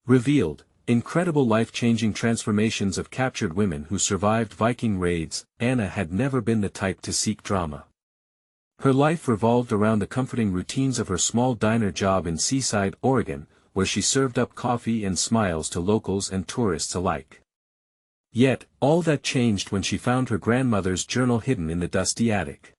Revealed, incredible life-changing transformations of captured women who survived Viking raids. Anna had never been the type to seek drama. Her life revolved around the comforting routines of her small diner job in Seaside, Oregon, where she served up coffee and smiles to locals and tourists alike. Yet, all that changed when she found her grandmother's journal hidden in the dusty attic.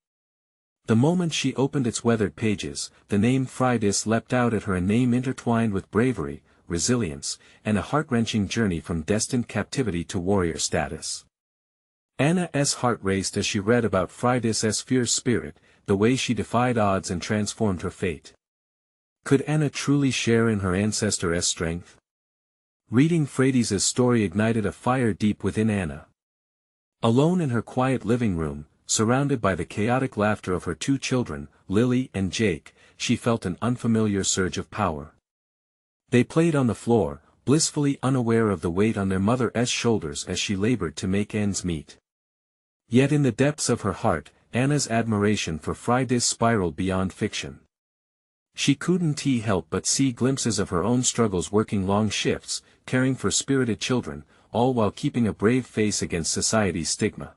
The moment she opened its weathered pages, the name Freydis leapt out at her, a name intertwined with bravery, resilience, and a heart-wrenching journey from destined captivity to warrior status. Anna's heart raced as she read about Freydis' fierce spirit, the way she defied odds and transformed her fate. Could Anna truly share in her ancestor's strength? Reading Freydis' story ignited a fire deep within Anna. Alone in her quiet living room, surrounded by the chaotic laughter of her two children, Lily and Jake, she felt an unfamiliar surge of power. They played on the floor, blissfully unaware of the weight on their mother's shoulders as she labored to make ends meet. Yet in the depths of her heart, Anna's admiration for Freydis spiraled beyond fiction. She couldn't help but see glimpses of her own struggles, working long shifts, caring for spirited children, all while keeping a brave face against society's stigma.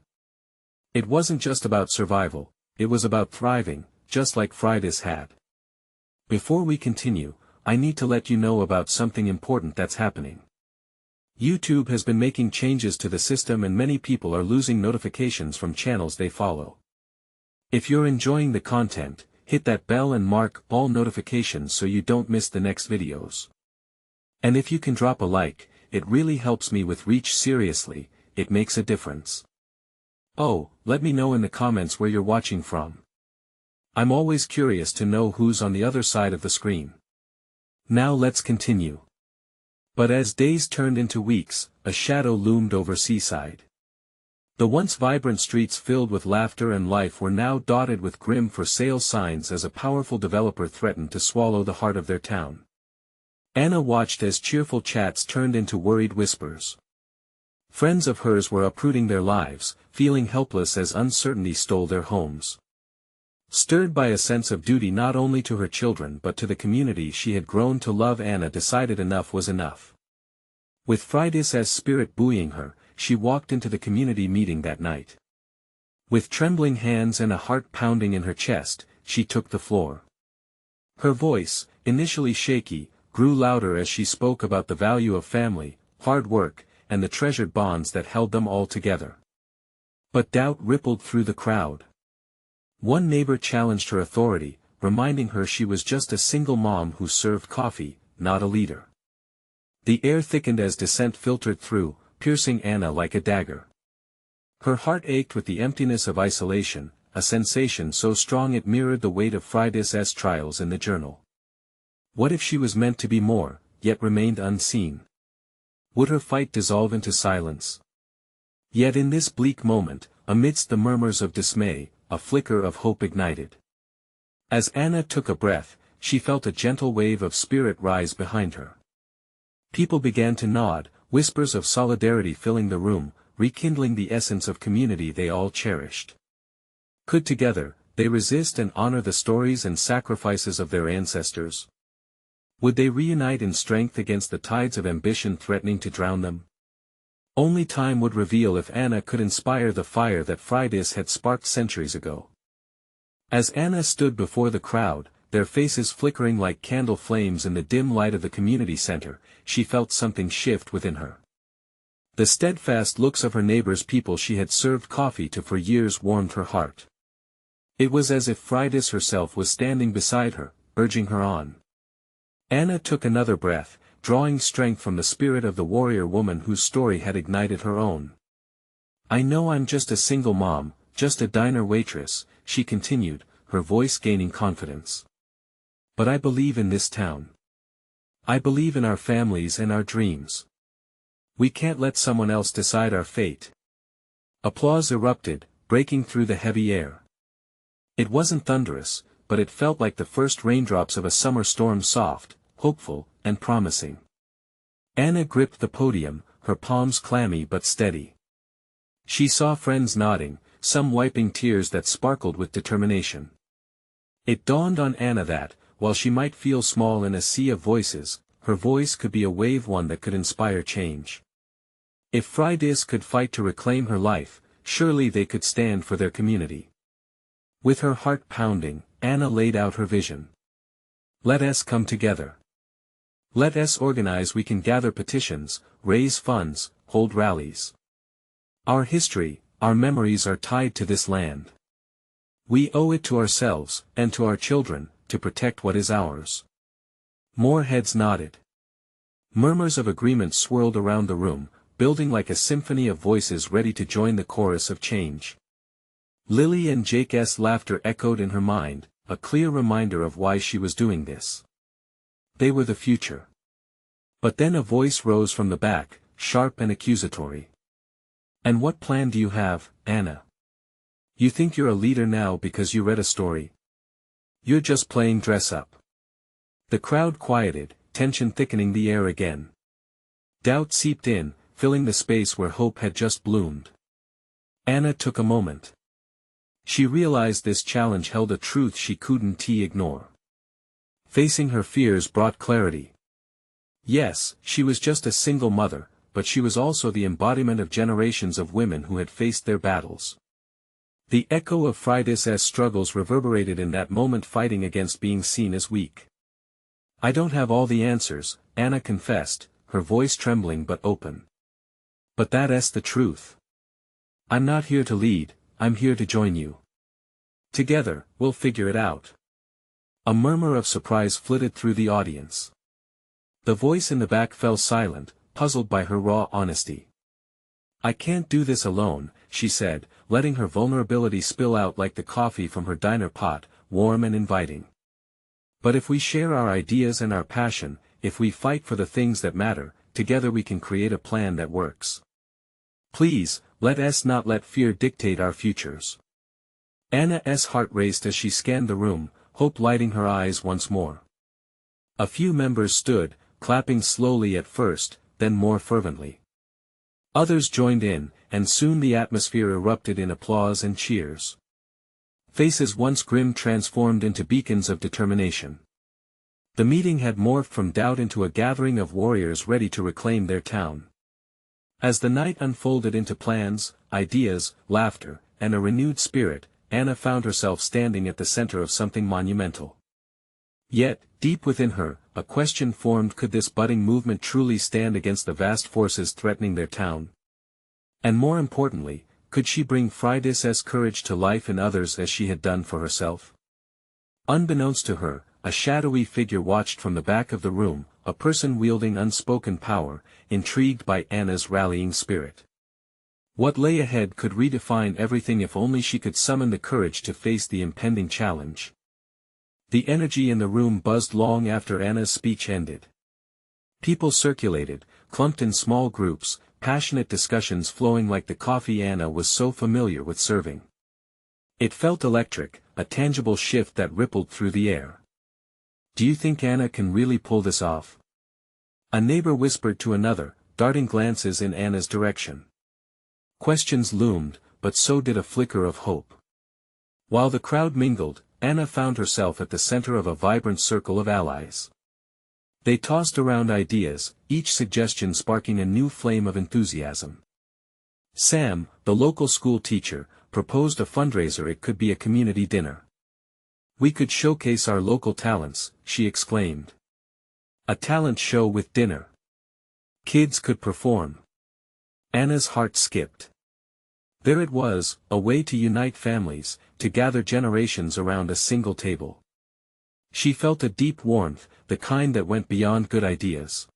It wasn't just about survival, it was about thriving, just like Freydis had. Before we continue, I need to let you know about something important that's happening. YouTube has been making changes to the system and many people are losing notifications from channels they follow. If you're enjoying the content, hit that bell and mark all notifications so you don't miss the next videos. And if you can drop a like, it really helps me with reach. Seriously, it makes a difference. Oh, let me know in the comments where you're watching from. I'm always curious to know who's on the other side of the screen. Now let's continue. But as days turned into weeks, a shadow loomed over Seaside. The once vibrant streets filled with laughter and life were now dotted with grim for sale signs as a powerful developer threatened to swallow the heart of their town. Anna watched as cheerful chats turned into worried whispers. Friends of hers were uprooting their lives, feeling helpless as uncertainty stole their homes. Stirred by a sense of duty not only to her children but to the community she had grown to love, Anna decided enough was enough. With Freydis' spirit buoying her, she walked into the community meeting that night. With trembling hands and a heart pounding in her chest, she took the floor. Her voice, initially shaky, grew louder as she spoke about the value of family, hard work, and the treasured bonds that held them all together. But doubt rippled through the crowd. One neighbor challenged her authority, reminding her she was just a single mom who served coffee, not a leader. The air thickened as dissent filtered through, piercing Anna like a dagger. Her heart ached with the emptiness of isolation, a sensation so strong it mirrored the weight of Freydis' trials in the journal. What if she was meant to be more, yet remained unseen? Would her fight dissolve into silence? Yet in this bleak moment, amidst the murmurs of dismay, a flicker of hope ignited. As Anna took a breath, she felt a gentle wave of spirit rise behind her. People began to nod, whispers of solidarity filling the room, rekindling the essence of community they all cherished. Could together, they resist and honor the stories and sacrifices of their ancestors? Would they reunite in strength against the tides of ambition threatening to drown them? Only time would reveal if Anna could inspire the fire that Freydis had sparked centuries ago. As Anna stood before the crowd, their faces flickering like candle flames in the dim light of the community center, she felt something shift within her. The steadfast looks of her neighbors, people she had served coffee to for years, warmed her heart. It was as if Freydis herself was standing beside her, urging her on. Anna took another breath, drawing strength from the spirit of the warrior woman whose story had ignited her own. I know I'm just a single mom, just a diner waitress, she continued, her voice gaining confidence. But I believe in this town. I believe in our families and our dreams. We can't let someone else decide our fate. Applause erupted, breaking through the heavy air. It wasn't thunderous, but it felt like the first raindrops of a summer storm, soft, hopeful, and promising. Anna gripped the podium, her palms clammy but steady. She saw friends nodding, some wiping tears that sparkled with determination. It dawned on Anna that, while she might feel small in a sea of voices, her voice could be a wave, one that could inspire change. If Freydis could fight to reclaim her life, surely they could stand for their community. With her heart pounding, Anna laid out her vision. Let us come together. Let us organize. We can gather petitions, raise funds, hold rallies. Our history, our memories are tied to this land. We owe it to ourselves, and to our children, to protect what is ours. More heads nodded. Murmurs of agreement swirled around the room, building like a symphony of voices ready to join the chorus of change. Lily and Jake's laughter echoed in her mind, a clear reminder of why she was doing this. They were the future. But then a voice rose from the back, sharp and accusatory. And what plan do you have, Anna? You think you're a leader now because you read a story? You're just playing dress up. The crowd quieted, tension thickening the air again. Doubt seeped in, filling the space where hope had just bloomed. Anna took a moment. She realized this challenge held a truth she couldn't ignore. Facing her fears brought clarity. Yes, she was just a single mother, but she was also the embodiment of generations of women who had faced their battles. The echo of Freydis' struggles reverberated in that moment, fighting against being seen as weak. I don't have all the answers, Anna confessed, her voice trembling but open. But that's the truth. I'm not here to lead, I'm here to join you. Together, we'll figure it out. A murmur of surprise flitted through the audience. The voice in the back fell silent, puzzled by her raw honesty. I can't do this alone, she said, letting her vulnerability spill out like the coffee from her diner pot, warm and inviting. But if we share our ideas and our passion, if we fight for the things that matter, together we can create a plan that works. Please, let us not let fear dictate our futures. Anna's heart raced as she scanned the room, hope lighting her eyes once more. A few members stood, clapping slowly at first, then more fervently. Others joined in, and soon the atmosphere erupted in applause and cheers. Faces once grim transformed into beacons of determination. The meeting had morphed from doubt into a gathering of warriors ready to reclaim their town. As the night unfolded into plans, ideas, laughter, and a renewed spirit, Anna found herself standing at the center of something monumental. Yet, deep within her, a question formed: could this budding movement truly stand against the vast forces threatening their town? And more importantly, could she bring Freydis' courage to life in others as she had done for herself? Unbeknownst to her, a shadowy figure watched from the back of the room, a person wielding unspoken power, intrigued by Anna's rallying spirit. What lay ahead could redefine everything if only she could summon the courage to face the impending challenge. The energy in the room buzzed long after Anna's speech ended. People circulated, clumped in small groups, passionate discussions flowing like the coffee Anna was so familiar with serving. It felt electric, a tangible shift that rippled through the air. Do you think Anna can really pull this off? A neighbor whispered to another, darting glances in Anna's direction. Questions loomed, but so did a flicker of hope. While the crowd mingled, Anna found herself at the center of a vibrant circle of allies. They tossed around ideas, each suggestion sparking a new flame of enthusiasm. Sam, the local school teacher, proposed a fundraiser. It could be a community dinner. We could showcase our local talents, she exclaimed. A talent show with dinner. Kids could perform. Anna's heart skipped. There it was, a way to unite families, to gather generations around a single table. She felt a deep warmth, the kind that went beyond good ideas.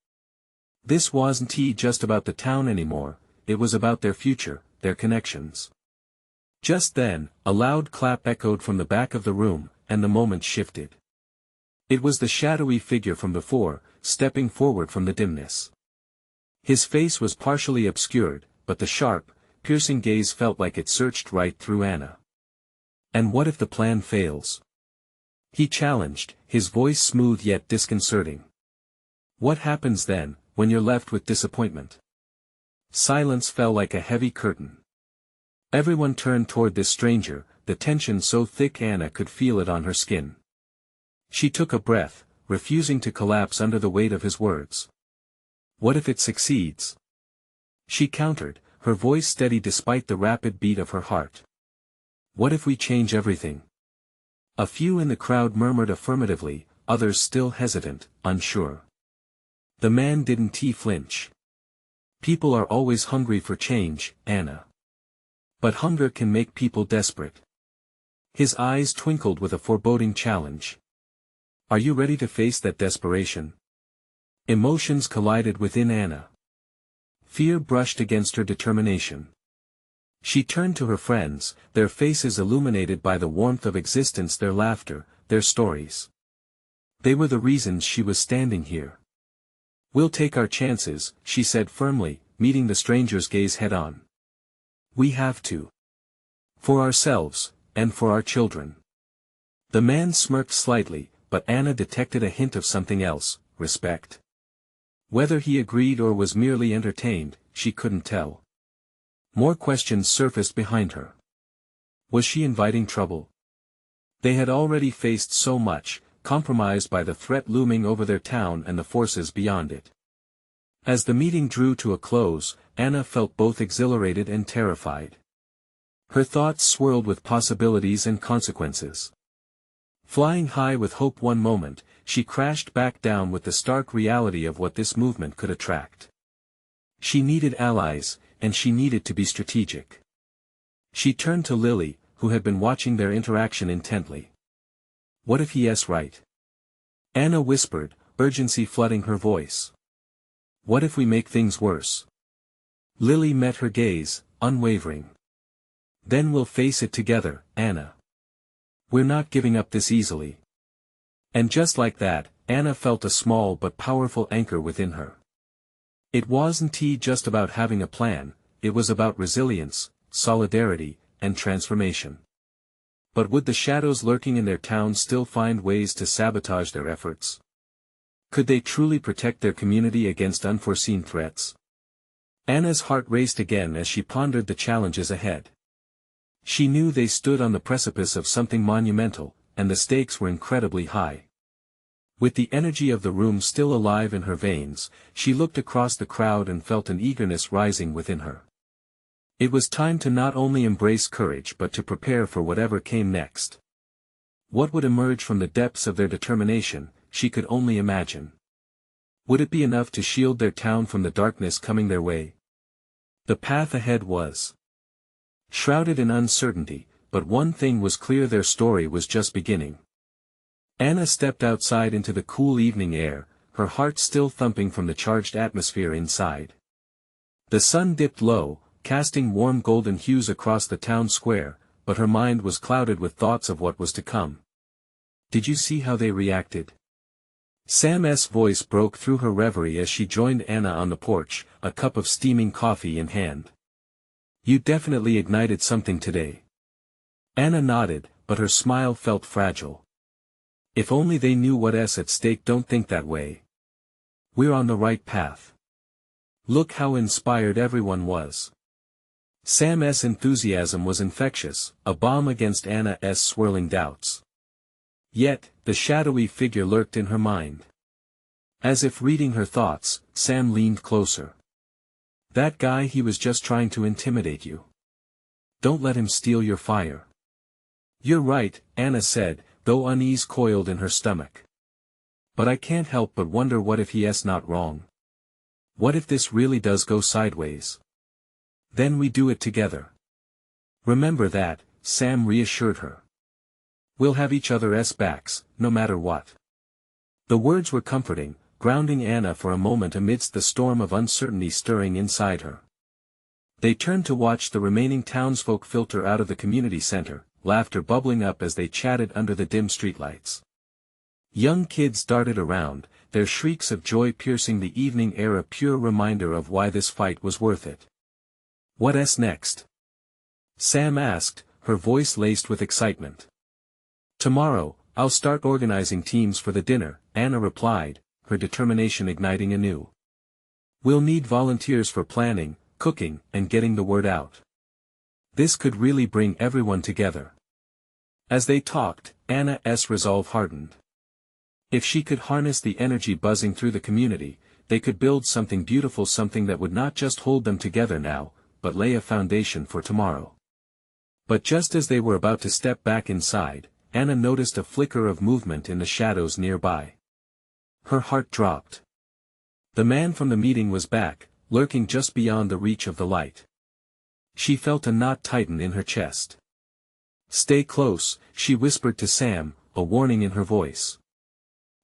This wasn't just about the town anymore, it was about their future, their connections. Just then, a loud clap echoed from the back of the room, and the moment shifted. It was the shadowy figure from before, stepping forward from the dimness. His face was partially obscured, but the sharp, piercing gaze felt like it searched right through Anna. And what if the plan fails? He challenged, his voice smooth yet disconcerting. What happens then, when you're left with disappointment? Silence fell like a heavy curtain. Everyone turned toward this stranger, the tension so thick Anna could feel it on her skin. She took a breath, refusing to collapse under the weight of his words. What if it succeeds? She countered, her voice steady despite the rapid beat of her heart. What if we change everything? A few in the crowd murmured affirmatively, others still hesitant, unsure. The man didn't flinch. People are always hungry for change, Anna. But hunger can make people desperate. His eyes twinkled with a foreboding challenge. Are you ready to face that desperation? Emotions collided within Anna. Fear brushed against her determination. She turned to her friends, their faces illuminated by the warmth of existence, their laughter, their stories. They were the reasons she was standing here. We'll take our chances, she said firmly, meeting the stranger's gaze head-on. We have to. For ourselves, and for our children. The man smirked slightly, but Anna detected a hint of something else, respect. Whether he agreed or was merely entertained, she couldn't tell. More questions surfaced behind her. Was she inviting trouble? They had already faced so much, compromised by the threat looming over their town and the forces beyond it. As the meeting drew to a close, Anna felt both exhilarated and terrified. Her thoughts swirled with possibilities and consequences. Flying high with hope one moment, she crashed back down with the stark reality of what this movement could attract. She needed allies, and she needed to be strategic. She turned to Lily, who had been watching their interaction intently. What if he's right? Anna whispered, urgency flooding her voice. What if we make things worse? Lily met her gaze, unwavering. Then we'll face it together, Anna. We're not giving up this easily. And just like that, Anna felt a small but powerful anchor within her. It wasn't just about having a plan, it was about resilience, solidarity, and transformation. But would the shadows lurking in their town still find ways to sabotage their efforts? Could they truly protect their community against unforeseen threats? Anna's heart raced again as she pondered the challenges ahead. She knew they stood on the precipice of something monumental, and the stakes were incredibly high. With the energy of the room still alive in her veins, she looked across the crowd and felt an eagerness rising within her. It was time to not only embrace courage but to prepare for whatever came next. What would emerge from the depths of their determination, she could only imagine. Would it be enough to shield their town from the darkness coming their way? The path ahead was shrouded in uncertainty, but one thing was clear: their story was just beginning. Anna stepped outside into the cool evening air, her heart still thumping from the charged atmosphere inside. The sun dipped low, casting warm golden hues across the town square, but her mind was clouded with thoughts of what was to come. Did you see how they reacted? Sam's voice broke through her reverie as she joined Anna on the porch, a cup of steaming coffee in hand. You definitely ignited something today. Anna nodded, but her smile felt fragile. If only they knew what's at stake. Don't think that way. We're on the right path. Look how inspired everyone was. Sam's enthusiasm was infectious, a balm against Anna's swirling doubts. Yet, the shadowy figure lurked in her mind. As if reading her thoughts, Sam leaned closer. That guy, he was just trying to intimidate you. Don't let him steal your fire. You're right, Anna said, though unease coiled in her stomach. But I can't help but wonder, what if he's not wrong? What if this really does go sideways? Then we do it together. Remember that, Sam reassured her. We'll have each other's backs, no matter what. The words were comforting, grounding Anna for a moment amidst the storm of uncertainty stirring inside her. They turned to watch the remaining townsfolk filter out of the community center, laughter bubbling up as they chatted under the dim streetlights. Young kids darted around, their shrieks of joy piercing the evening air, a pure reminder of why this fight was worth it. What's next? Sam asked, her voice laced with excitement. Tomorrow, I'll start organizing teams for the dinner, Anna replied, her determination igniting anew. We'll need volunteers for planning, cooking, and getting the word out. This could really bring everyone together. As they talked, Anna's resolve hardened. If she could harness the energy buzzing through the community, they could build something beautiful, something that would not just hold them together now, but lay a foundation for tomorrow. But just as they were about to step back inside, Anna noticed a flicker of movement in the shadows nearby. Her heart dropped. The man from the meeting was back, lurking just beyond the reach of the light. She felt a knot tighten in her chest. "Stay close," she whispered to Sam, a warning in her voice.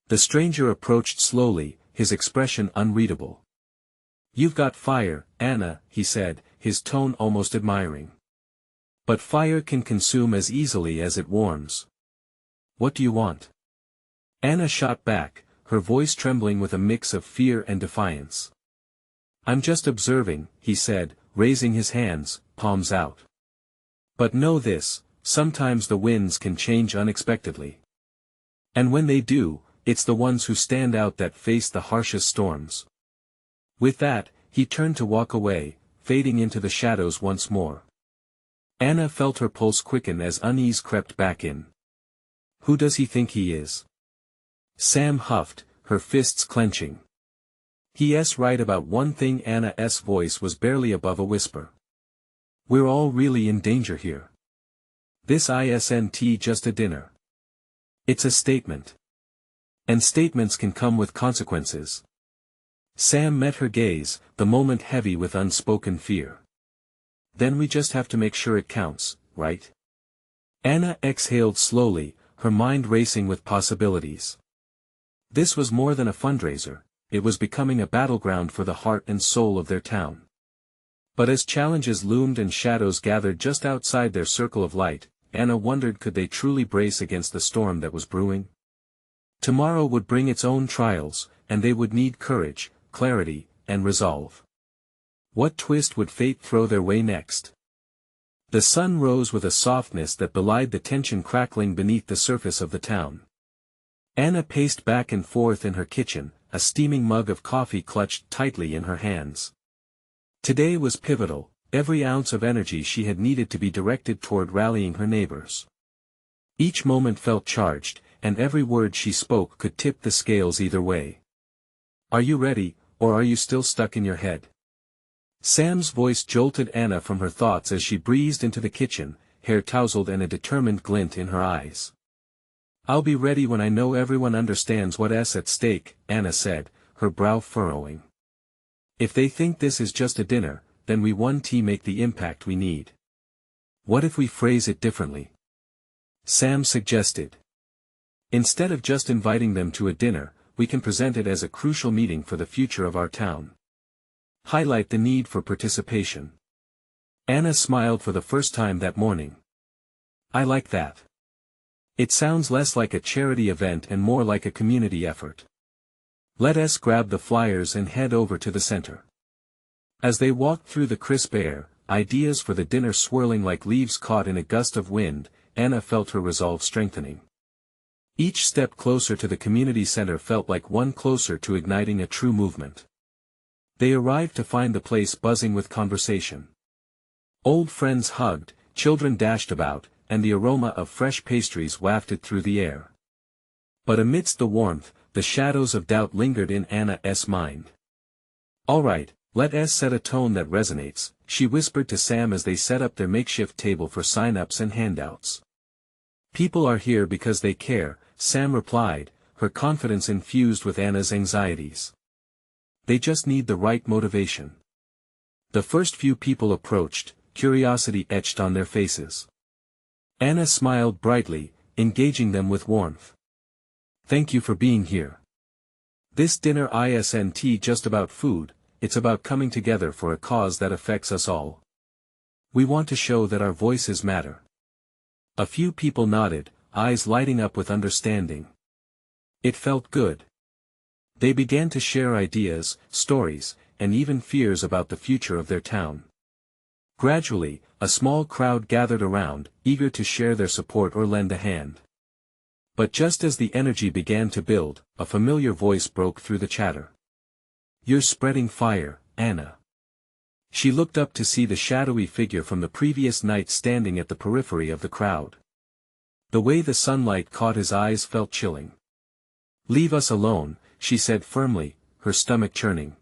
The stranger approached slowly, his expression unreadable. "You've got fire, Anna," he said, his tone almost admiring. "But fire can consume as easily as it warms. What do you want?" Anna shot back, her voice trembling with a mix of fear and defiance. "I'm just observing," he said, raising his hands, palms out. "But know this, sometimes the winds can change unexpectedly. And when they do, it's the ones who stand out that face the harshest storms." With that, he turned to walk away, fading into the shadows once more. Anna felt her pulse quicken as unease crept back in. "Who does he think he is?" Sam huffed, her fists clenching. "He's right about one thing." Anna's voice was barely above a whisper. "We're all really in danger here. This isn't just a dinner. It's a statement. And statements can come with consequences." Sam met her gaze, the moment heavy with unspoken fear. "Then we just have to make sure it counts, right?" Anna exhaled slowly, her mind racing with possibilities. This was more than a fundraiser, it was becoming a battleground for the heart and soul of their town. But as challenges loomed and shadows gathered just outside their circle of light, Anna wondered, could they truly brace against the storm that was brewing? Tomorrow would bring its own trials, and they would need courage, clarity, and resolve. What twist would fate throw their way next? The sun rose with a softness that belied the tension crackling beneath the surface of the town. Anna paced back and forth in her kitchen, a steaming mug of coffee clutched tightly in her hands. Today was pivotal, every ounce of energy she had needed to be directed toward rallying her neighbors. Each moment felt charged, and every word she spoke could tip the scales either way. "Are you ready, or are you still stuck in your head?" Sam's voice jolted Anna from her thoughts as she breezed into the kitchen, hair tousled and a determined glint in her eyes. "I'll be ready when I know everyone understands what's at stake," Anna said, her brow furrowing. "If they think this is just a dinner, then we won't make the impact we need." "What if we phrase it differently?" Sam suggested. "Instead of just inviting them to a dinner, we can present it as a crucial meeting for the future of our town. Highlight the need for participation." Anna smiled for the first time that morning. "I like that. It sounds less like a charity event and more like a community effort. Let us grab the flyers and head over to the center." As they walked through the crisp air, ideas for the dinner swirling like leaves caught in a gust of wind, Anna felt her resolve strengthening. Each step closer to the community center felt like one closer to igniting a true movement. They arrived to find the place buzzing with conversation. Old friends hugged, children dashed about, and the aroma of fresh pastries wafted through the air. But amidst the warmth, the shadows of doubt lingered in Anna's mind. "All right, let us set a tone that resonates," she whispered to Sam as they set up their makeshift table for sign-ups and handouts. "People are here because they care," Sam replied, her confidence infused with Anna's anxieties. "They just need the right motivation." The first few people approached, curiosity etched on their faces. Anna smiled brightly, engaging them with warmth. "Thank you for being here. This dinner isn't just about food, it's about coming together for a cause that affects us all. We want to show that our voices matter." A few people nodded, eyes lighting up with understanding. It felt good. They began to share ideas, stories, and even fears about the future of their town. Gradually, a small crowd gathered around, eager to share their support or lend a hand. But just as the energy began to build, a familiar voice broke through the chatter. "You're spreading fire, Anna." She looked up to see the shadowy figure from the previous night standing at the periphery of the crowd. The way the sunlight caught his eyes felt chilling. Leave us alone, she said firmly, her stomach churning.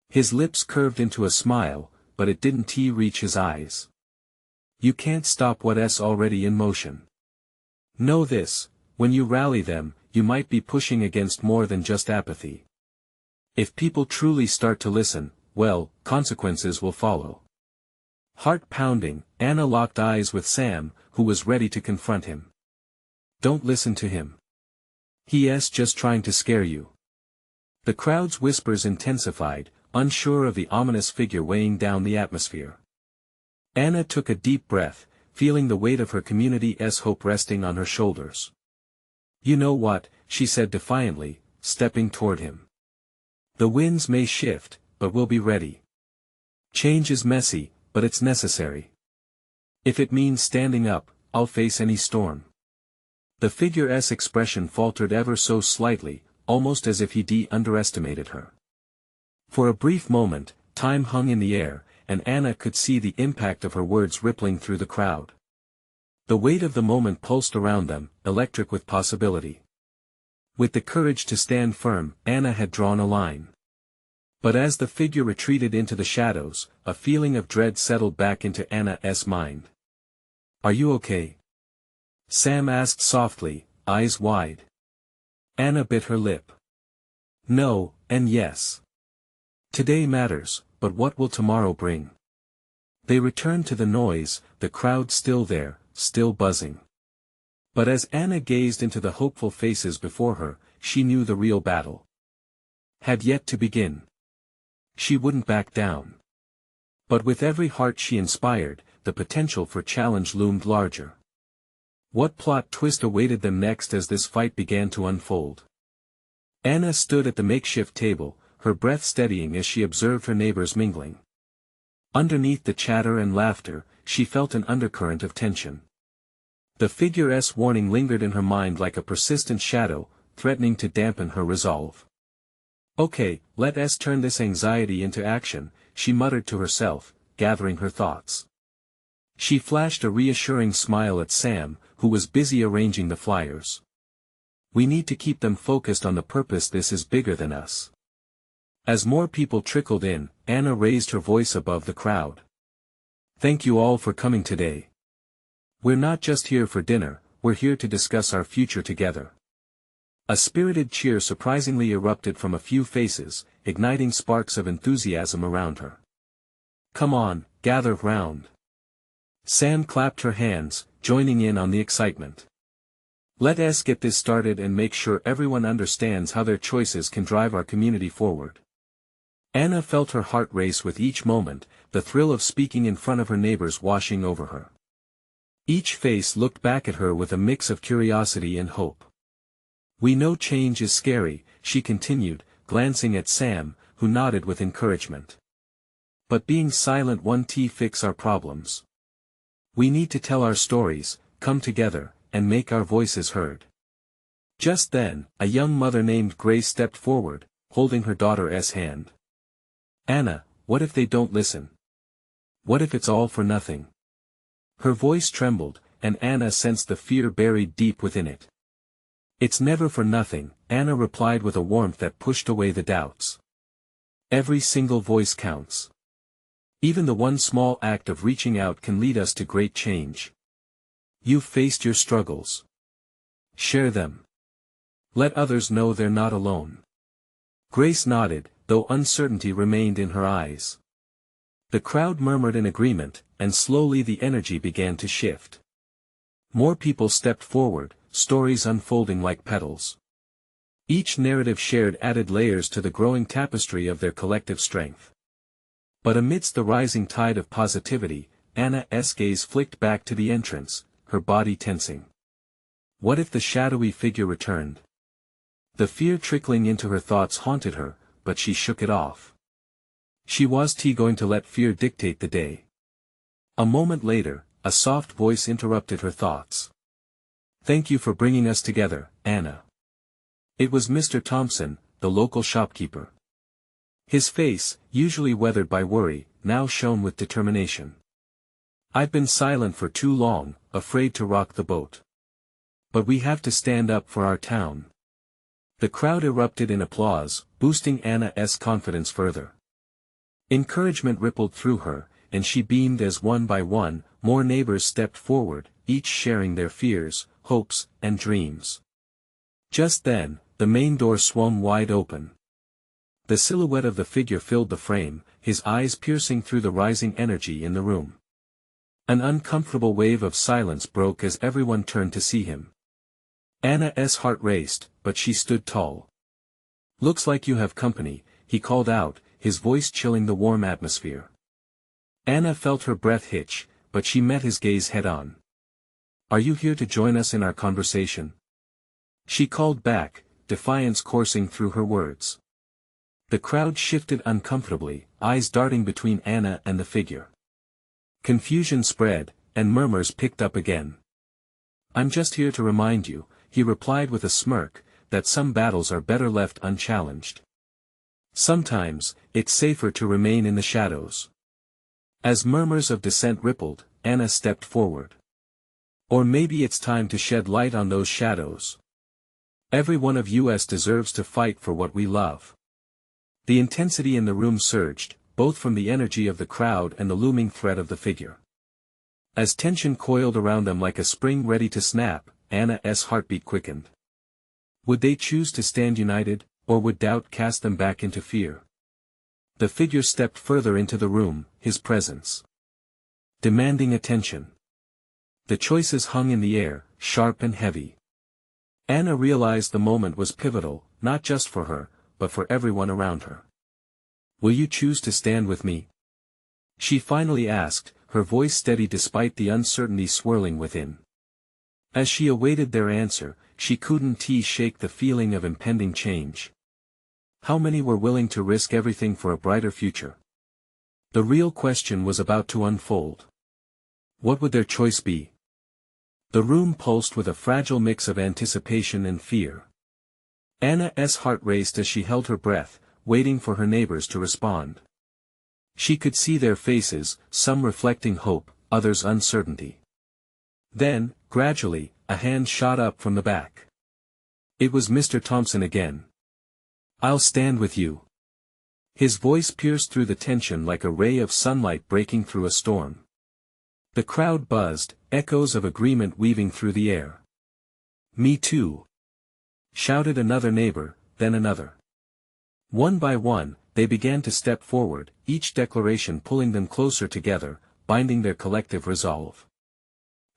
His lips curved into a smile, but it didn't reach his eyes. You can't stop what's already in motion. Know this, when you rally them, you might be pushing against more than just apathy. If people truly start to listen, well, consequences will follow. Heart pounding, Anna locked eyes with Sam, who was ready to confront him. Don't listen to him. He's just trying to scare you. The crowd's whispers intensified, unsure of the ominous figure weighing down the atmosphere. Anna took a deep breath, feeling the weight of her community's hope resting on her shoulders. You know what, she said defiantly, stepping toward him. The winds may shift, but we'll be ready. Change is messy, but it's necessary. If it means standing up, I'll face any storm. The figure's expression faltered ever so slightly, almost as if he underestimated her. For a brief moment, time hung in the air, and Anna could see the impact of her words rippling through the crowd. The weight of the moment pulsed around them, electric with possibility. With the courage to stand firm, Anna had drawn a line. But as the figure retreated into the shadows, a feeling of dread settled back into Anna's mind. Are you okay? Sam asked softly, eyes wide. Anna bit her lip. No, and yes. Today matters, but what will tomorrow bring? They returned to the noise, the crowd still there, still buzzing. But as Anna gazed into the hopeful faces before her, she knew the real battle had yet to begin. She wouldn't back down. But with every heart she inspired, the potential for challenge loomed larger. What plot twist awaited them next as this fight began to unfold? Anna stood at the makeshift table, her breath steadying as she observed her neighbors mingling. Underneath the chatter and laughter, she felt an undercurrent of tension. The figure's warning lingered in her mind like a persistent shadow, threatening to dampen her resolve. Okay, let's turn this anxiety into action, she muttered to herself, gathering her thoughts. She flashed a reassuring smile at Sam, who was busy arranging the flyers. We need to keep them focused on the purpose. This is bigger than us. As more people trickled in, Anna raised her voice above the crowd. Thank you all for coming today. We're not just here for dinner, we're here to discuss our future together. A spirited cheer surprisingly erupted from a few faces, igniting sparks of enthusiasm around her. Come on, gather round. Sam clapped her hands, joining in on the excitement. Let's get this started and make sure everyone understands how their choices can drive our community forward. Anna felt her heart race with each moment, the thrill of speaking in front of her neighbors washing over her. Each face looked back at her with a mix of curiosity and hope. We know change is scary, she continued, glancing at Sam, who nodded with encouragement. But being silent won't fix our problems. We need to tell our stories, come together, and make our voices heard. Just then, a young mother named Grace stepped forward, holding her daughter's hand. Anna, what if they don't listen? What if it's all for nothing? Her voice trembled, and Anna sensed the fear buried deep within it. It's never for nothing, Anna replied with a warmth that pushed away the doubts. Every single voice counts. Even the one small act of reaching out can lead us to great change. You've faced your struggles. Share them. Let others know they're not alone. Grace nodded, though uncertainty remained in her eyes. The crowd murmured in agreement, and slowly the energy began to shift. More people stepped forward, stories unfolding like petals. Each narrative shared added layers to the growing tapestry of their collective strength. But amidst the rising tide of positivity, Anna's gaze flicked back to the entrance, her body tensing. What if the shadowy figure returned? The fear trickling into her thoughts haunted her, but she shook it off. She was going to let fear dictate the day. A moment later, a soft voice interrupted her thoughts. Thank you for bringing us together, Anna. It was Mr. Thompson, the local shopkeeper. His face, usually weathered by worry, now shone with determination. I've been silent for too long, afraid to rock the boat. But we have to stand up for our town. The crowd erupted in applause, boosting Anna's confidence further. Encouragement rippled through her, and she beamed as one by one, more neighbors stepped forward, each sharing their fears, hopes, and dreams. Just then, the main door swung wide open. The silhouette of the figure filled the frame, his eyes piercing through the rising energy in the room. An uncomfortable wave of silence broke as everyone turned to see him. Anna's heart raced, but she stood tall. "Looks like you have company," he called out, his voice chilling the warm atmosphere. Anna felt her breath hitch, but she met his gaze head-on. "Are you here to join us in our conversation?" She called back, defiance coursing through her words. The crowd shifted uncomfortably, eyes darting between Anna and the figure. Confusion spread, and murmurs picked up again. "I'm just here to remind you," he replied with a smirk, "that some battles are better left unchallenged. Sometimes, it's safer to remain in the shadows." As murmurs of dissent rippled, Anna stepped forward. "Or maybe it's time to shed light on those shadows. Every one of us deserves to fight for what we love." The intensity in the room surged, both from the energy of the crowd and the looming threat of the figure. As tension coiled around them like a spring ready to snap, Anna's heartbeat quickened. Would they choose to stand united, or would doubt cast them back into fear? The figure stepped further into the room, his presence demanding attention. The choices hung in the air, sharp and heavy. Anna realized the moment was pivotal, not just for her, but for everyone around her. "Will you choose to stand with me?" she finally asked, her voice steady despite the uncertainty swirling within. As she awaited their answer, she couldn't shake the feeling of impending change. How many were willing to risk everything for a brighter future? The real question was about to unfold. What would their choice be? The room pulsed with a fragile mix of anticipation and fear. Anna's heart raced as she held her breath, waiting for her neighbors to respond. She could see their faces, some reflecting hope, others uncertainty. Then, gradually, a hand shot up from the back. It was Mr. Thompson again. "I'll stand with you." His voice pierced through the tension like a ray of sunlight breaking through a storm. The crowd buzzed, echoes of agreement weaving through the air. "Me too," shouted another neighbor, then another. One by one, they began to step forward, each declaration pulling them closer together, binding their collective resolve.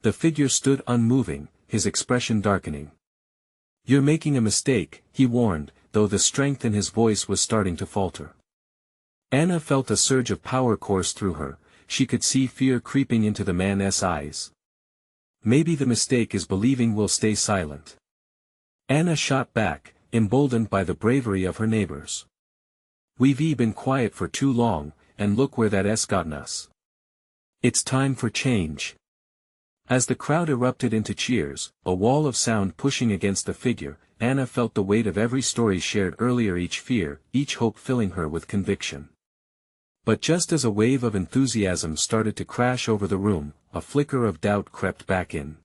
The figure stood unmoving, his expression darkening. "You're making a mistake," he warned, though the strength in his voice was starting to falter. Anna felt a surge of power course through her, she could see fear creeping into the man's eyes. "Maybe the mistake is believing we'll stay silent." Anna shot back, emboldened by the bravery of her neighbors. "We've been quiet for too long, and look where that's gotten us. It's time for change." As the crowd erupted into cheers, a wall of sound pushing against the figure, Anna felt the weight of every story shared earlier, each fear, each hope filling her with conviction. But just as a wave of enthusiasm started to crash over the room, a flicker of doubt crept back in.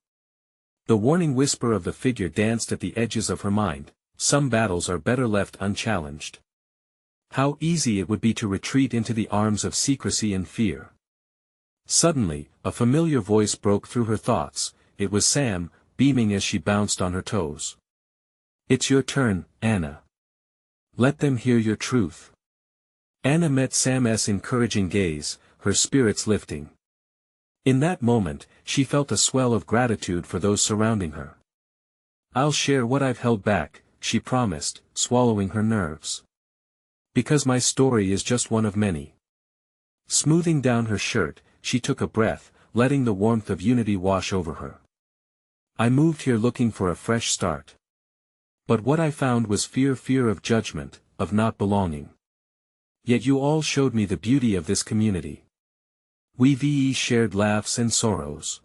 The warning whisper of the figure danced at the edges of her mind: some battles are better left unchallenged. How easy it would be to retreat into the arms of secrecy and fear. Suddenly, a familiar voice broke through her thoughts. It was Sam, beaming as she bounced on her toes. "It's your turn, Anna. Let them hear your truth." Anna met Sam's encouraging gaze, her spirits lifting. In that moment, she felt a swell of gratitude for those surrounding her. "I'll share what I've held back," she promised, swallowing her nerves. "Because my story is just one of many." Smoothing down her shirt, she took a breath, letting the warmth of unity wash over her. "I moved here looking for a fresh start. But what I found was fear of judgment, of not belonging. Yet you all showed me the beauty of this community. We've shared laughs and sorrows.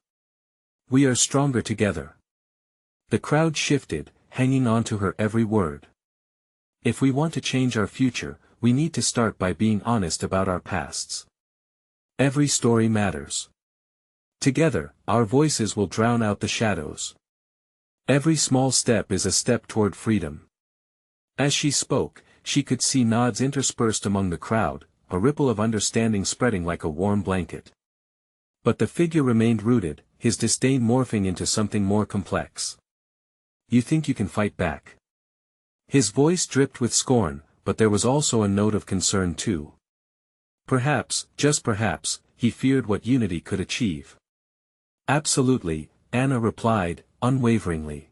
We are stronger together." The crowd shifted, hanging on to her every word. If we want to change our future, we need to start by being honest about our pasts. Every story matters. Together, our voices will drown out the shadows. Every small step is a step toward freedom. As she spoke, she could see nods interspersed among the crowd, a ripple of understanding spreading like a warm blanket. But the figure remained rooted, his disdain morphing into something more complex. You think you can fight back? His voice dripped with scorn, but there was also a note of concern too. Perhaps, just perhaps, he feared what unity could achieve. Absolutely, Anna replied, unwaveringly.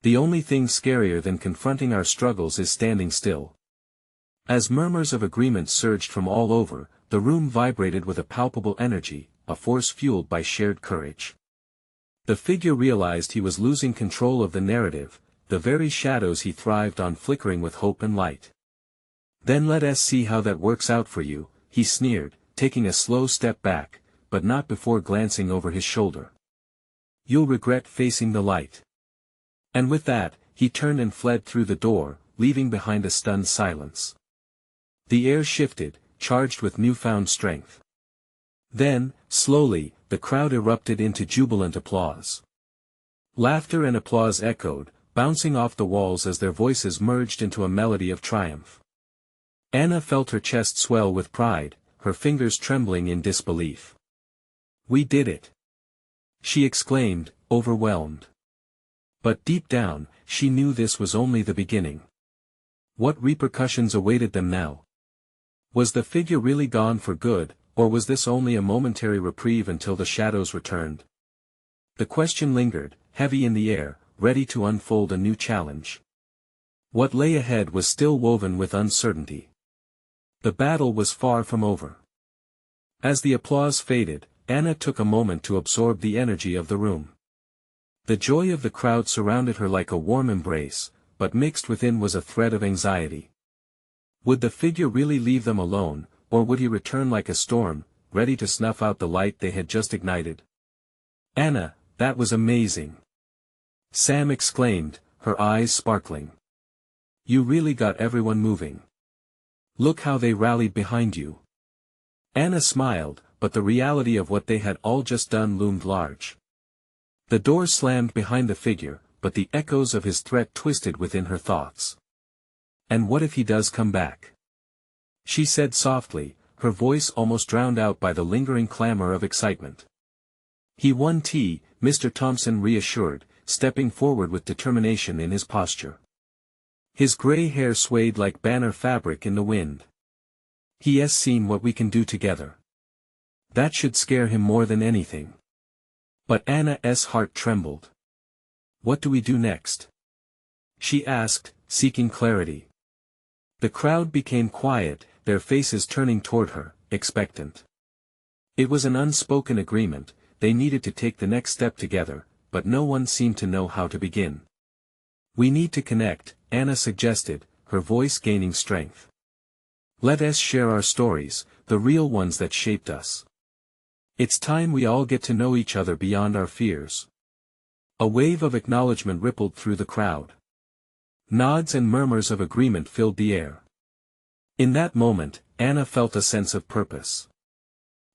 The only thing scarier than confronting our struggles is standing still. As murmurs of agreement surged from all over, the room vibrated with a palpable energy, a force fueled by shared courage. The figure realized he was losing control of the narrative, the very shadows he thrived on flickering with hope and light. Then let us see how that works out for you, he sneered, taking a slow step back, but not before glancing over his shoulder. You'll regret facing the light. And with that, he turned and fled through the door, leaving behind a stunned silence. The air shifted, charged with newfound strength. Then, slowly, the crowd erupted into jubilant applause. Laughter and applause echoed, bouncing off the walls as their voices merged into a melody of triumph. Anna felt her chest swell with pride, her fingers trembling in disbelief. We did it! She exclaimed, overwhelmed. But deep down, she knew this was only the beginning. What repercussions awaited them now? Was the figure really gone for good, or was this only a momentary reprieve until the shadows returned? The question lingered, heavy in the air, ready to unfold a new challenge. What lay ahead was still woven with uncertainty. The battle was far from over. As the applause faded, Anna took a moment to absorb the energy of the room. The joy of the crowd surrounded her like a warm embrace, but mixed within was a thread of anxiety. Would the figure really leave them alone, or would he return like a storm, ready to snuff out the light they had just ignited? Anna, that was amazing! Sam exclaimed, her eyes sparkling. You really got everyone moving. Look how they rallied behind you. Anna smiled, but the reality of what they had all just done loomed large. The door slammed behind the figure, but the echoes of his threat twisted within her thoughts. And what if he does come back? She said softly, her voice almost drowned out by the lingering clamor of excitement. He won tea, Mr. Thompson reassured, stepping forward with determination in his posture. His gray hair swayed like banner fabric in the wind. He has seen what we can do together. That should scare him more than anything. But Anna's heart trembled. What do we do next? She asked, seeking clarity. The crowd became quiet, their faces turning toward her, expectant. It was an unspoken agreement, they needed to take the next step together, but no one seemed to know how to begin. We need to connect, Anna suggested, her voice gaining strength. Let us share our stories, the real ones that shaped us. It's time we all get to know each other beyond our fears. A wave of acknowledgement rippled through the crowd. Nods and murmurs of agreement filled the air. In that moment, Anna felt a sense of purpose.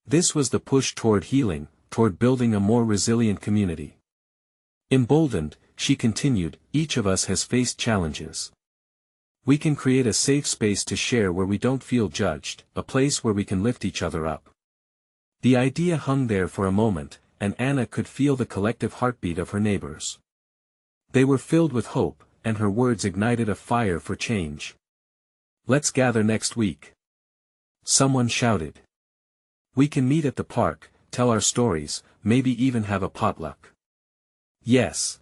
This was the push toward healing, toward building a more resilient community. Emboldened, she continued, each of us has faced challenges. We can create a safe space to share where we don't feel judged, a place where we can lift each other up. The idea hung there for a moment, and Anna could feel the collective heartbeat of her neighbors. They were filled with hope, and her words ignited a fire for change. Let's gather next week. Someone shouted. We can meet at the park, tell our stories, maybe even have a potluck. Yes.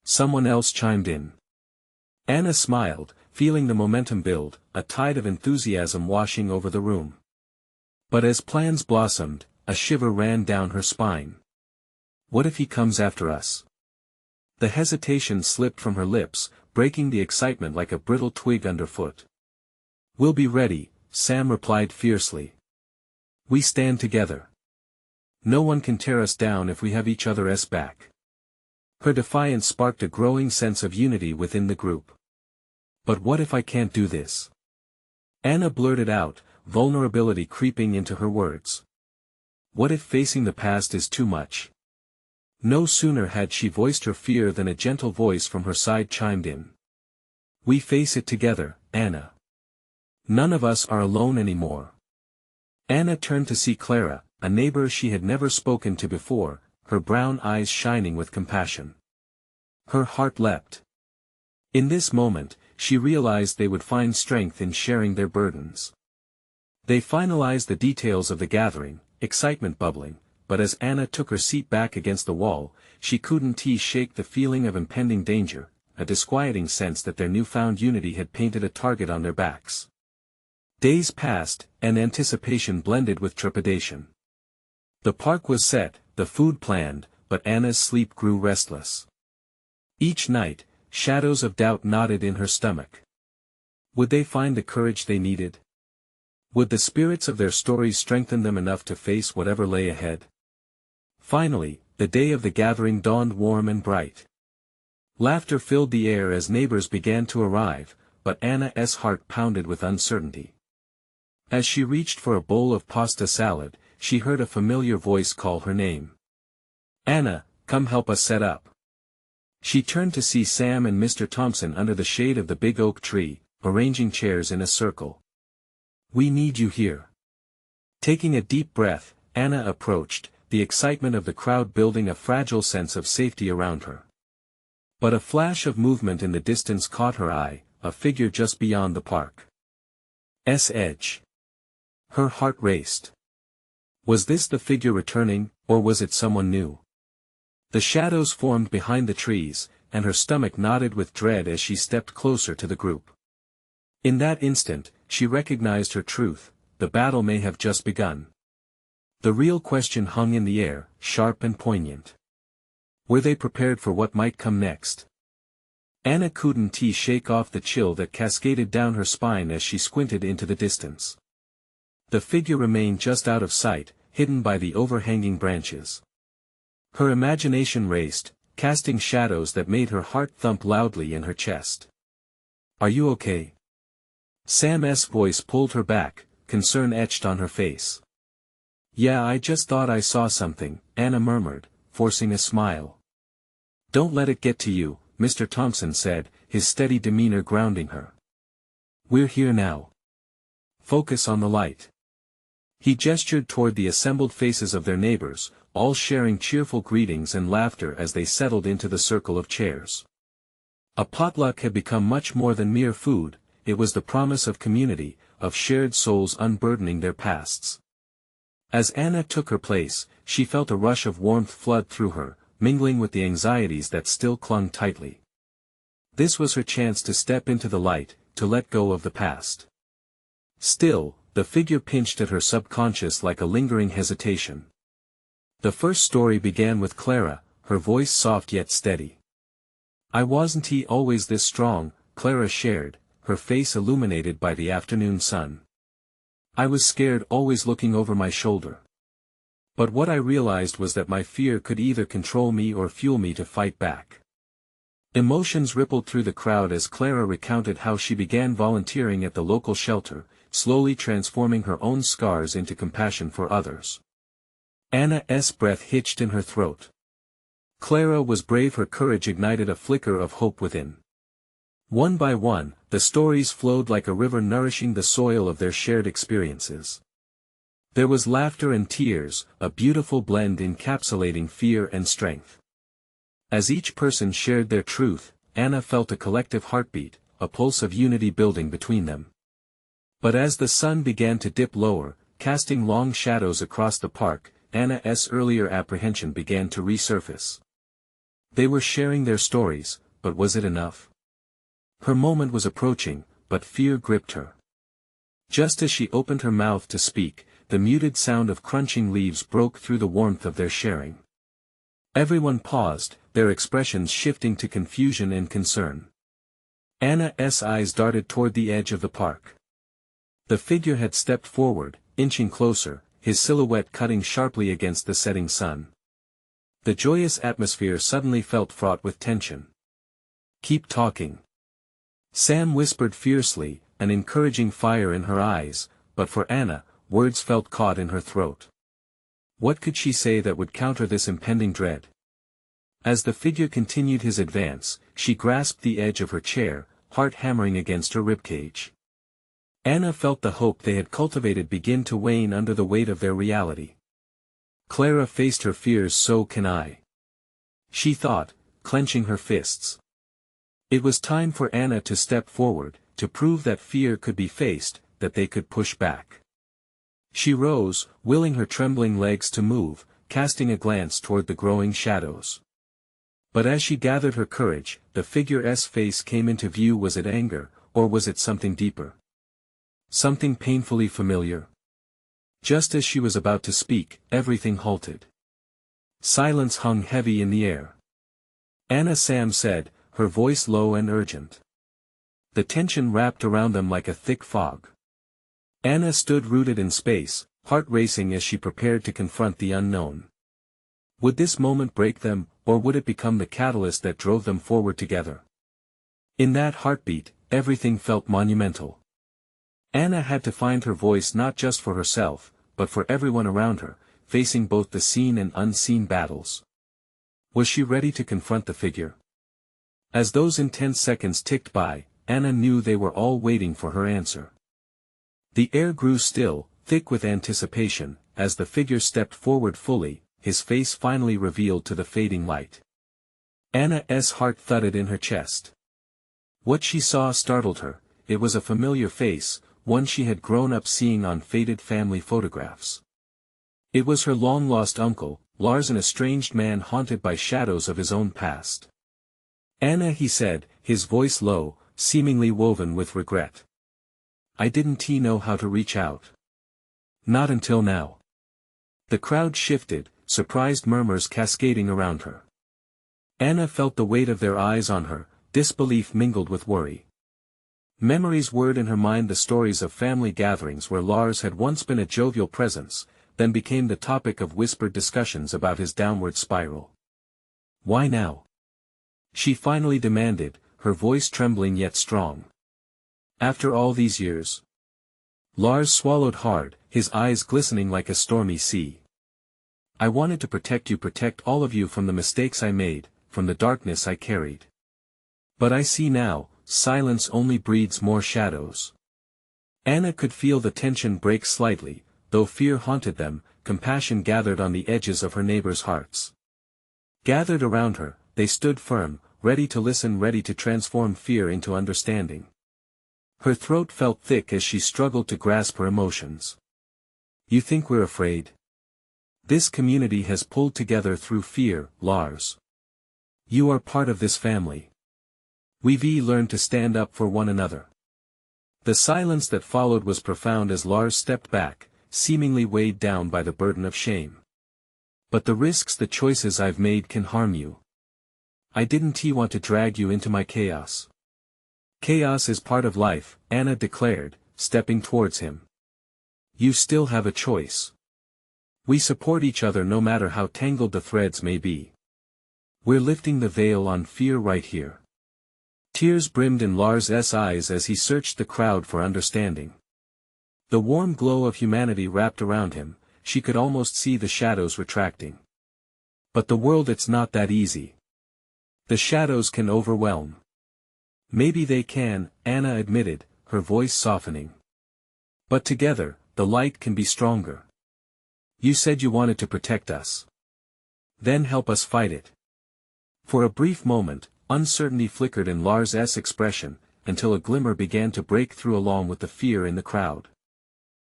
Someone else chimed in. Anna smiled, feeling the momentum build, a tide of enthusiasm washing over the room. But as plans blossomed, a shiver ran down her spine. What if he comes after us? The hesitation slipped from her lips, breaking the excitement like a brittle twig underfoot. We'll be ready, Sam replied fiercely. We stand together. No one can tear us down if we have each other's back. Her defiance sparked a growing sense of unity within the group. But what if I can't do this? Anna blurted out, vulnerability creeping into her words. What if facing the past is too much? No sooner had she voiced her fear than a gentle voice from her side chimed in. We face it together, Anna. None of us are alone anymore. Anna turned to see Clara, a neighbor she had never spoken to before, her brown eyes shining with compassion. Her heart leapt. In this moment, she realized they would find strength in sharing their burdens. They finalized the details of the gathering, excitement bubbling, but as Anna took her seat back against the wall, she couldn't shake the feeling of impending danger, a disquieting sense that their newfound unity had painted a target on their backs. Days passed, and anticipation blended with trepidation. The park was set, the food planned, but Anna's sleep grew restless. Each night, shadows of doubt knotted in her stomach. Would they find the courage they needed? Would the spirits of their stories strengthen them enough to face whatever lay ahead? Finally, the day of the gathering dawned warm and bright. Laughter filled the air as neighbors began to arrive, but Anna's heart pounded with uncertainty. As she reached for a bowl of pasta salad, she heard a familiar voice call her name. "Anna, come help us set up." She turned to see Sam and Mr. Thompson under the shade of the big oak tree, arranging chairs in a circle. "We need you here." Taking a deep breath, Anna approached, the excitement of the crowd building a fragile sense of safety around her. But a flash of movement in the distance caught her eye, a figure just beyond the park's edge. Her heart raced. Was this the figure returning, or was it someone new? The shadows formed behind the trees, and her stomach knotted with dread as she stepped closer to the group. In that instant, she recognized her truth: the battle may have just begun. The real question hung in the air, sharp and poignant. Were they prepared for what might come next? Anna couldn't shake off the chill that cascaded down her spine as she squinted into the distance. The figure remained just out of sight, hidden by the overhanging branches. Her imagination raced, casting shadows that made her heart thump loudly in her chest. "Are you okay?" Sam's voice pulled her back, concern etched on her face. "Yeah, I just thought I saw something," Anna murmured, forcing a smile. "Don't let it get to you," Mr. Thompson said, his steady demeanor grounding her. "We're here now. Focus on the light." He gestured toward the assembled faces of their neighbors, all sharing cheerful greetings and laughter as they settled into the circle of chairs. A potluck had become much more than mere food. It was the promise of community, of shared souls unburdening their pasts. As Anna took her place, she felt a rush of warmth flood through her, mingling with the anxieties that still clung tightly. This was her chance to step into the light, to let go of the past. Still, the figure pinched at her subconscious like a lingering hesitation. The first story began with Clara, her voice soft yet steady. "I wasn't always this strong," Clara shared, her face illuminated by the afternoon sun. "I was scared, always looking over my shoulder. But what I realized was that my fear could either control me or fuel me to fight back." Emotions rippled through the crowd as Clara recounted how she began volunteering at the local shelter, slowly transforming her own scars into compassion for others. Anna's breath hitched in her throat. Clara was brave, her courage ignited a flicker of hope within. One by one, the stories flowed like a river nourishing the soil of their shared experiences. There was laughter and tears, a beautiful blend encapsulating fear and strength. As each person shared their truth, Anna felt a collective heartbeat, a pulse of unity building between them. But as the sun began to dip lower, casting long shadows across the park, Anna's earlier apprehension began to resurface. They were sharing their stories, but was it enough? Her moment was approaching, but fear gripped her. Just as she opened her mouth to speak, the muted sound of crunching leaves broke through the warmth of their sharing. Everyone paused, their expressions shifting to confusion and concern. Anna's eyes darted toward the edge of the park. The figure had stepped forward, inching closer, his silhouette cutting sharply against the setting sun. The joyous atmosphere suddenly felt fraught with tension. "Keep talking," Sam whispered fiercely, an encouraging fire in her eyes, but for Anna, words felt caught in her throat. What could she say that would counter this impending dread? As the figure continued his advance, she grasped the edge of her chair, heart hammering against her ribcage. Anna felt the hope they had cultivated begin to wane under the weight of their reality. Clara faced her fears, so can I. She thought, clenching her fists. It was time for Anna to step forward, to prove that fear could be faced, that they could push back. She rose, willing her trembling legs to move, casting a glance toward the growing shadows. But as she gathered her courage, the figure's face came into view. Was it anger, or was it something deeper? Something painfully familiar? Just as she was about to speak, everything halted. Silence hung heavy in the air. Anna Sam said, her voice low and urgent. The tension wrapped around them like a thick fog. Anna stood rooted in space, heart racing as she prepared to confront the unknown. Would this moment break them, or would it become the catalyst that drove them forward together? In that heartbeat, everything felt monumental. Anna had to find her voice not just for herself, but for everyone around her, facing both the seen and unseen battles. Was she ready to confront the figure? As those intense seconds ticked by, Anna knew they were all waiting for her answer. The air grew still, thick with anticipation, as the figure stepped forward fully, his face finally revealed to the fading light. Anna's heart thudded in her chest. What she saw startled her. It was a familiar face, one she had grown up seeing on faded family photographs. It was her long-lost uncle, Lars, an estranged man haunted by shadows of his own past. Anna, he said, his voice low, seemingly woven with regret. I didn't know how to reach out. Not until now. The crowd shifted, surprised murmurs cascading around her. Anna felt the weight of their eyes on her, disbelief mingled with worry. Memories whirred in her mind, the stories of family gatherings where Lars had once been a jovial presence, then became the topic of whispered discussions about his downward spiral. Why now? She finally demanded, her voice trembling yet strong. After all these years? Lars swallowed hard, his eyes glistening like a stormy sea. I wanted to protect you, protect all of you from the mistakes I made, from the darkness I carried. But I see now, silence only breeds more shadows. Anna could feel the tension break slightly, though fear haunted them, compassion gathered on the edges of her neighbors' hearts. Gathered around her, they stood firm, ready to listen, ready to transform fear into understanding. Her throat felt thick as she struggled to grasp her emotions. You think we're afraid? This community has pulled together through fear, Lars. You are part of this family. We've learned to stand up for one another. The silence that followed was profound as Lars stepped back, seemingly weighed down by the burden of shame. But the risks, the choices I've made can harm you. I didn't want to drag you into my chaos. Chaos is part of life, Anna declared, stepping towards him. You still have a choice. We support each other no matter how tangled the threads may be. We're lifting the veil on fear right here. Tears brimmed in Lars' eyes as he searched the crowd for understanding. The warm glow of humanity wrapped around him, she could almost see the shadows retracting. But the world, it's not that easy. The shadows can overwhelm. Maybe they can, Anna admitted, her voice softening. But together, the light can be stronger. You said you wanted to protect us. Then help us fight it. For a brief moment, uncertainty flickered in Lars' expression, until a glimmer began to break through along with the fear in the crowd.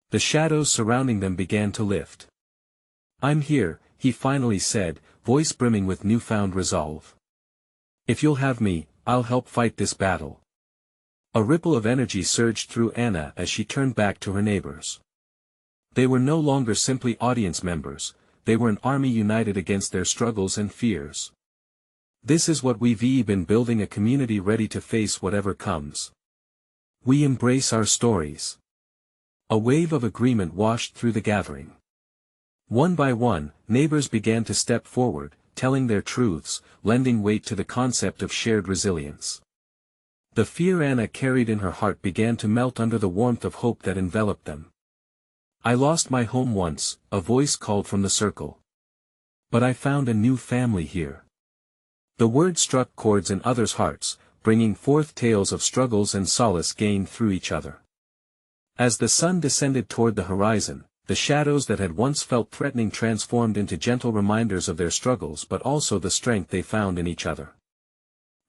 The shadows surrounding them began to lift. I'm here, he finally said, voice brimming with newfound resolve. If you'll have me, I'll help fight this battle. A ripple of energy surged through Anna as she turned back to her neighbors. They were no longer simply audience members, they were an army united against their struggles and fears. This is what we've been building, a community ready to face whatever comes. We embrace our stories. A wave of agreement washed through the gathering. One by one, neighbors began to step forward, telling their truths, lending weight to the concept of shared resilience. The fear Anna carried in her heart began to melt under the warmth of hope that enveloped them. I lost my home once, a voice called from the circle. But I found a new family here. The word struck chords in others' hearts, bringing forth tales of struggles and solace gained through each other. As the sun descended toward the horizon, the shadows that had once felt threatening transformed into gentle reminders of their struggles but also the strength they found in each other.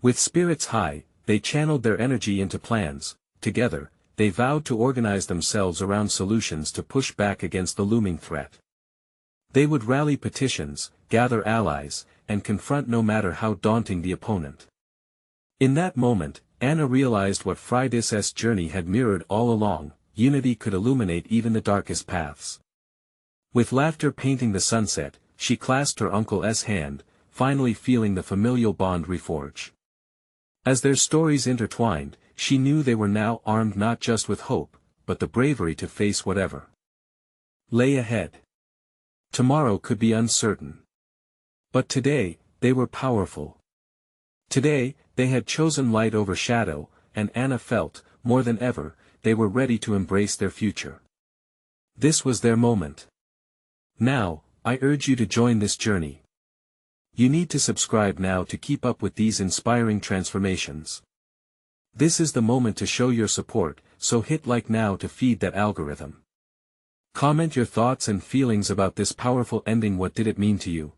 With spirits high, they channeled their energy into plans. Together, they vowed to organize themselves around solutions to push back against the looming threat. They would rally petitions, gather allies, and confront no matter how daunting the opponent. In that moment, Anna realized what Freydis' journey had mirrored all along: unity could illuminate even the darkest paths. With laughter painting the sunset, she clasped her uncle's hand, finally feeling the familial bond reforge. As their stories intertwined, she knew they were now armed not just with hope, but the bravery to face whatever lay ahead. Tomorrow could be uncertain. But today, they were powerful. Today, they had chosen light over shadow, and Anna felt, more than ever, they were ready to embrace their future. This was their moment. Now, I urge you to join this journey. You need to subscribe now to keep up with these inspiring transformations. This is the moment to show your support, so hit like now to feed that algorithm. Comment your thoughts and feelings about this powerful ending. What did it mean to you?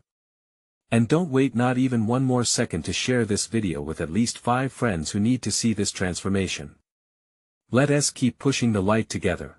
And don't wait not even one more second to share this video with at least 5 friends who need to see this transformation. Let us keep pushing the light together.